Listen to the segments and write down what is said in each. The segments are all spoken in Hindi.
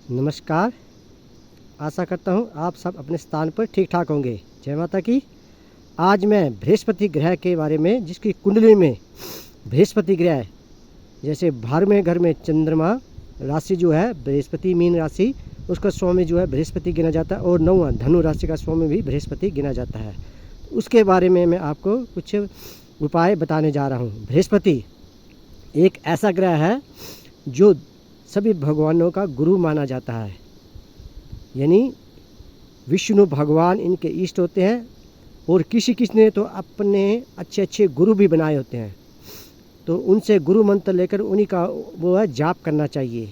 नमस्कार। आशा करता हूँ आप सब अपने स्थान पर ठीक ठाक होंगे। जय माता की। आज मैं बृहस्पति ग्रह के बारे में, जिसकी कुंडली में बृहस्पति ग्रह, जैसे 12वें घर में चंद्रमा राशि जो है बृहस्पति मीन राशि, उसका स्वामी जो है बृहस्पति गिना जाता है, और 9वां धनु राशि का स्वामी भी बृहस्पति गिना जाता है। उसके बारे में मैं आपको कुछ उपाय बताने जा रहा हूँ। बृहस्पति एक ऐसा ग्रह है जो सभी भगवानों का गुरु माना जाता है, यानी विष्णु भगवान इनके इष्ट होते हैं, और किसी किसी ने तो अपने अच्छे अच्छे गुरु भी बनाए होते हैं। तो उनसे गुरु मंत्र लेकर उन्हीं का वो है जाप करना चाहिए।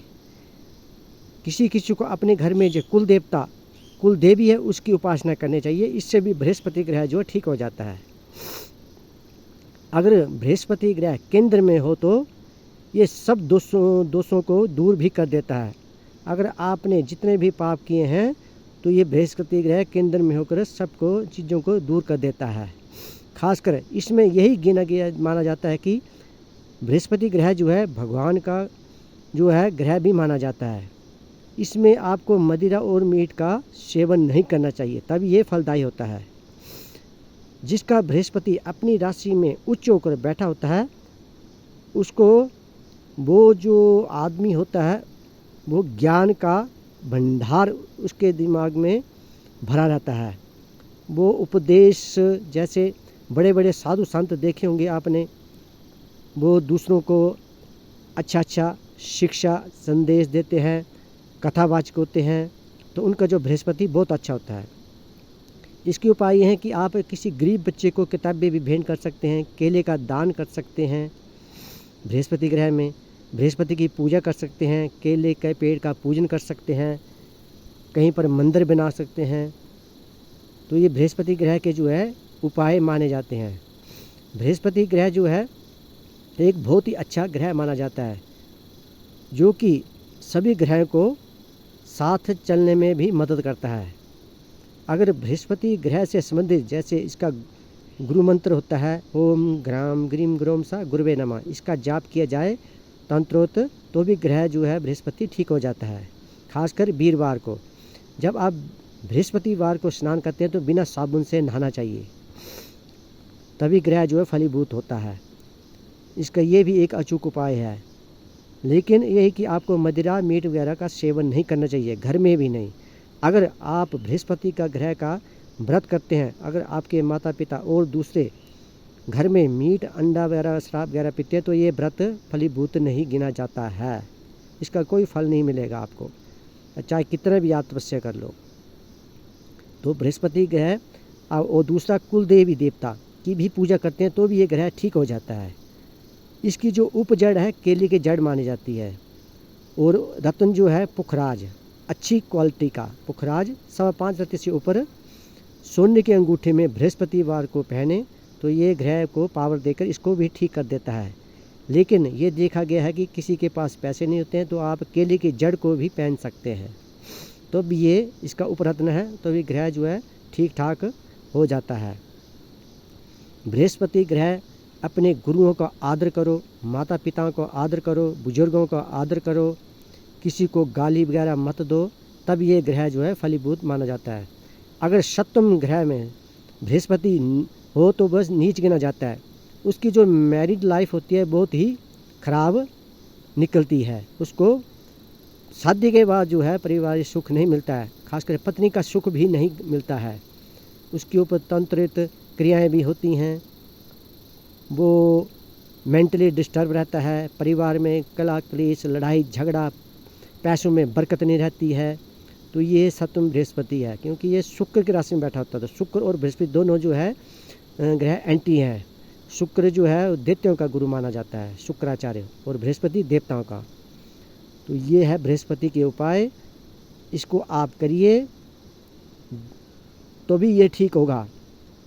किसी किसी को अपने घर में जो कुल देवता कुल देवी है उसकी उपासना करनी चाहिए। इससे भी बृहस्पति ग्रह जो ठीक हो जाता है। अगर बृहस्पति ग्रह केंद्र में हो तो ये सब दोषों को दूर भी कर देता है। अगर आपने जितने भी पाप किए हैं तो ये बृहस्पति ग्रह केंद्र में होकर सबको चीज़ों को दूर कर देता है। खासकर इसमें यही गिना गया माना जाता है कि बृहस्पति ग्रह जो है भगवान का जो है ग्रह भी माना जाता है। इसमें आपको मदिरा और मीट का सेवन नहीं करना चाहिए, तब ये फलदायी होता है। जिसका बृहस्पति अपनी राशि में उच्च होकर बैठा होता है, उसको वो जो आदमी होता है वो ज्ञान का भंडार उसके दिमाग में भरा रहता है। वो उपदेश, जैसे बड़े बड़े साधु संत देखे होंगे आपने, वो दूसरों को अच्छा अच्छा शिक्षा संदेश देते हैं, कथावाचक होते हैं, तो उनका जो बृहस्पति बहुत अच्छा होता है। इसके उपाय ये हैं कि आप किसी गरीब बच्चे को किताबें भी भेंट कर सकते हैं, केले का दान कर सकते हैं। बृहस्पति ग्रह में बृहस्पति की पूजा कर सकते हैं, केले के पेड़ का पूजन कर सकते हैं, कहीं पर मंदिर बना सकते हैं। तो ये बृहस्पति ग्रह के जो है उपाय माने जाते हैं। बृहस्पति ग्रह जो है एक बहुत ही अच्छा ग्रह माना जाता है, जो कि सभी ग्रहों को साथ चलने में भी मदद करता है। अगर बृहस्पति ग्रह से संबंधित, जैसे इसका गुरु मंत्र होता है ओम ग्राम ग्रीम ग्रोम सा गुरुवे नमः, इसका जाप किया जाए तंत्रोत, तो भी ग्रह जो है बृहस्पति ठीक हो जाता है। खासकर वीरवार को, जब आप बृहस्पतिवार को स्नान करते हैं तो बिना साबुन से नहाना चाहिए, तभी ग्रह जो है फलीभूत होता है। इसका ये भी एक अचूक उपाय है। लेकिन यही कि आपको मदिरा मीट वगैरह का सेवन नहीं करना चाहिए, घर में भी नहीं। अगर आप बृहस्पति का ग्रह का व्रत करते हैं, अगर आपके माता पिता और दूसरे घर में मीट अंडा वगैरह शराब वगैरह पीते हैं, तो ये व्रत फलीभूत नहीं गिना जाता है। इसका कोई फल नहीं मिलेगा आपको, चाहे कितना भी आप तपस्या कर लो। तो बृहस्पति ग्रह और दूसरा कुल देवी देवता की भी पूजा करते हैं तो भी ये ग्रह ठीक हो जाता है। इसकी जो उपजड़ है केले की जड़ मानी जाती है। और रत्न जो है पुखराज, अच्छी क्वालिटी का पुखराज 5.25 रत्ती से ऊपर सोने के अंगूठे में बृहस्पतिवार को पहने तो ये ग्रह को पावर देकर इसको भी ठीक कर देता है। लेकिन ये देखा गया है कि किसी के पास पैसे नहीं होते हैं तो आप केले की जड़ को भी पहन सकते हैं, तो भी ये इसका उपरत्न है, तो भी ग्रह जो है ठीक ठाक हो जाता है। बृहस्पति ग्रह अपने गुरुओं का आदर करो, माता पिता को आदर करो, बुजुर्गों का आदर करो, किसी को गाली वगैरह मत दो, तब ये ग्रह जो है फलीभूत माना जाता है। अगर सप्तम ग्रह में बृहस्पति हो तो बस नीच गिना जाता है। उसकी जो मैरिड लाइफ होती है बहुत ही खराब निकलती है। उसको शादी के बाद जो है पारिवारिक सुख नहीं मिलता है, खासकर पत्नी का सुख भी नहीं मिलता है। उसके ऊपर तंत्रित क्रियाएं भी होती हैं, वो मेंटली डिस्टर्ब रहता है, परिवार में कला क्लेश लड़ाई झगड़ा, पैसों में बरकत नहीं रहती है। तो ये सप्तम बृहस्पति है, क्योंकि ये शुक्र की राशि में बैठा होता है। तो शुक्र और बृहस्पति दोनों जो है ग्रह एंटी हैं। शुक्र जो है दैत्यों का गुरु माना जाता है, शुक्राचार्य, और बृहस्पति देवताओं का। तो ये है बृहस्पति के उपाय, इसको आप करिए तो भी ये ठीक होगा।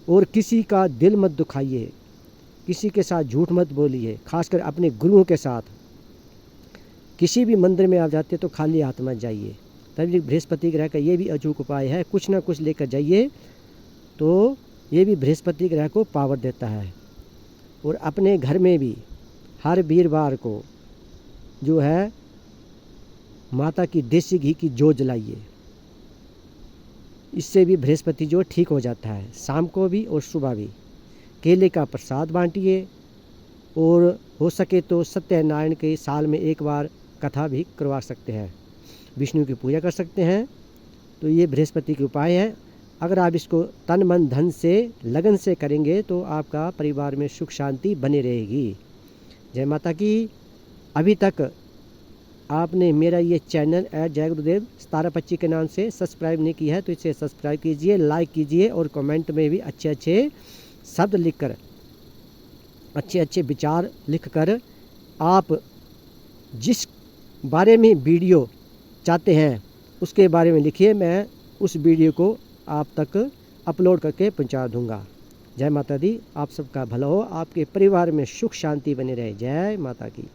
और किसी का दिल मत दुखाइए, किसी के साथ झूठ मत बोलिए, खासकर अपने गुरुओं के साथ। किसी भी मंदिर में आप जाते हैं तो खाली हाथ मत जाइए, तभी बृहस्पति ग्रह का ये भी अचूक उपाय है। कुछ ना कुछ लेकर जाइए, तो ये भी बृहस्पति ग्रह को पावर देता है। और अपने घर में भी हर वीरवार को जो है माता की देसी घी की जौ जलाइए, इससे भी बृहस्पति जो ठीक हो जाता है। शाम को भी और सुबह भी केले का प्रसाद बांटिए, और हो सके तो सत्यनारायण के साल में एक बार कथा भी करवा सकते हैं, विष्णु की पूजा कर सकते हैं। तो ये बृहस्पति के उपाय है। अगर आप इसको तन मन धन से लगन से करेंगे तो आपका परिवार में सुख शांति बनी रहेगी। जय माता की। अभी तक आपने मेरा ये चैनल जय गुरुदेव 1725 के नाम से सब्सक्राइब नहीं किया है तो इसे सब्सक्राइब कीजिए, लाइक कीजिए, और कमेंट में भी अच्छे अच्छे शब्द लिखकर, अच्छे अच्छे विचार लिखकर आप जिस बारे में वीडियो चाहते हैं उसके बारे में लिखिए। मैं उस वीडियो को आप तक अपलोड करके पहुंचा दूंगा। जय माता दी। आप सबका भला हो, आपके परिवार में सुख शांति बनी रहे। जय माता की।